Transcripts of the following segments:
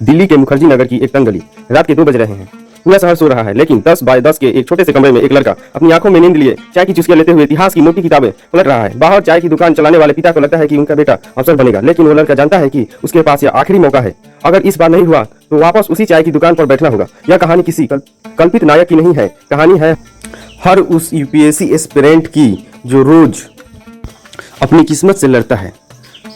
दिल्ली के मुखर्जी नगर की एक तंग गली। रात के 2 बज रहे हैं। पूरा शहर सो रहा है, लेकिन 10 बाय 10 के एक छोटे से कमरे में एक लड़का अपनी आंखों में नींद लिए चाय की चुस्कियां लेते हुए इतिहास की मोटी किताबें पलट रहा है। बाहर चाय की दुकान चलाने वाले पिता को लगता है कि उनका बेटा अफसर बनेगा, लेकिन वो लड़का जानता है कि उसके पास यह आखिरी मौका है। अगर इस बार नहीं हुआ तो वापस उसी चाय की दुकान पर बैठना होगा। यह कहानी किसी कल्पित नायक की नहीं है, कहानी है हर उस यूपीएससी एस्पिरेंट की जो रोज अपनी किस्मत से लड़ता है।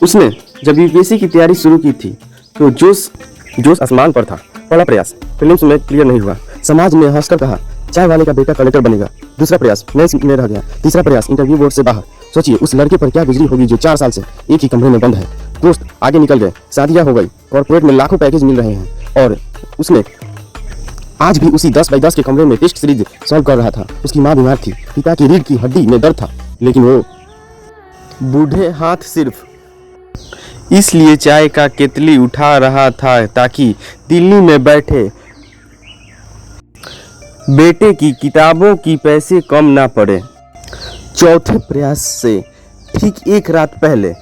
उसने जब यूपीएससी की तैयारी शुरू की थी तो जोश आसमान पर था। पहला प्रयास प्रीलिम्स में क्लियर नहीं हुआ, समाज ने हंसकर कहा चाय वाले का बेटा कलेक्टर बनेगा। दूसरा प्रयास नए सीट में रह गया। तीसरा प्रयास इंटरव्यू बोर्ड से बाहर। सोचिए उस लड़के पर क्या गुजरी होगी जो 4 साल से एक ही कमरे में बंद है। दोस्त आगे निकल गए, शादियां हो गई, कॉर्पोरेट में लाखों पैकेज मिल रहे हैं और उसने आज भी उसी 10 बाय 10 के कमरे में टेस्ट सीरीज सॉल्व कर रहा था। उसकी माँ बीमार थी, पिता की रीढ़ की हड्डी में दर्द था, लेकिन वो बूढ़े हाथ सिर्फ इसलिए चाय का केतली उठा रहा था ताकि दिल्ली में बैठे बेटे की किताबों की पैसे कम ना पड़े। चौथे प्रयास से ठीक एक रात पहले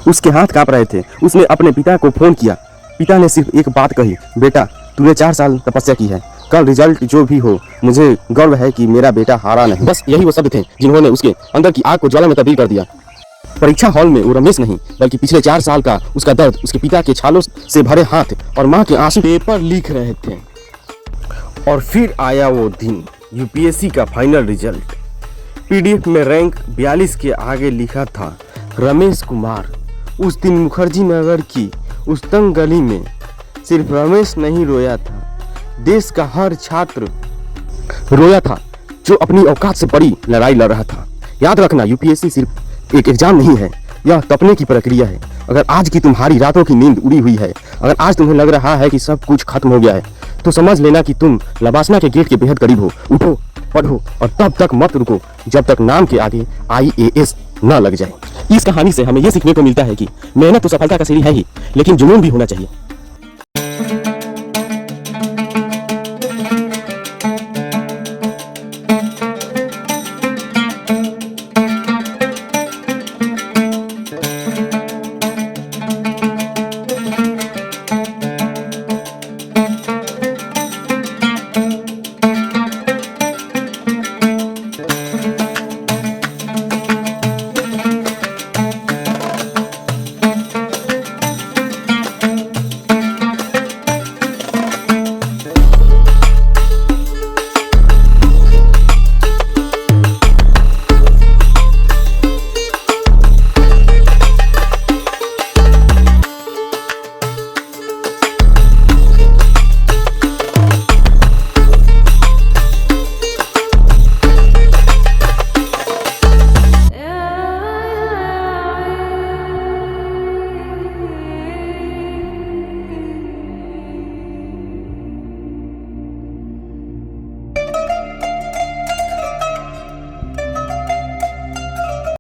उसके हाथ कांप रहे थे। उसने अपने पिता को फोन किया। पिता ने सिर्फ एक बात कही, बेटा तूने 4 साल तपस्या की है, कल रिजल्ट जो भी हो मुझे गर्व है कि मेरा बेटा हारा नहीं। बस यही वो शब्द थे जिन्होंने उसके अंदर की आग को ज्वाला में तब्दील कर दिया। परीक्षा हॉल में वो रमेश नहीं बल्कि पिछले 4 साल का उसका दर्द, उसके पिता के छालों से भरे हाथ और माँ के आंसू पेपर लिख रहे थे। और फिर आया वो दिन, यूपीएससी का फाइनल रिजल्ट। पीडीएफ में रैंक 42 के आगे लिखा था रमेश कुमार। उस दिन मुखर्जी नगर की उस तंग गली में सिर्फ रमेश नहीं रोया था, देश का हर छात्र रोया था जो अपनी औकात से बड़ी लड़ाई लड़ रहा था। याद रखना, यूपीएससी सिर्फ एक एग्जाम नहीं है, यह तपने की प्रक्रिया है। अगर आज की तुम्हारी रातों की नींद उड़ी हुई है, अगर आज तुम्हें लग रहा है कि सब कुछ खत्म हो गया है, तो समझ लेना कि तुम लबासना के गेट के बेहद करीब हो। उठो, पढ़ो और तब तक मत रुको जब तक नाम के आगे IAS न लग जाए। इस कहानी से हमें यह सीखने को मिलता है कि मेहनत तो सफलता का सीढ़ी है ही, लेकिन जुनून भी होना चाहिए।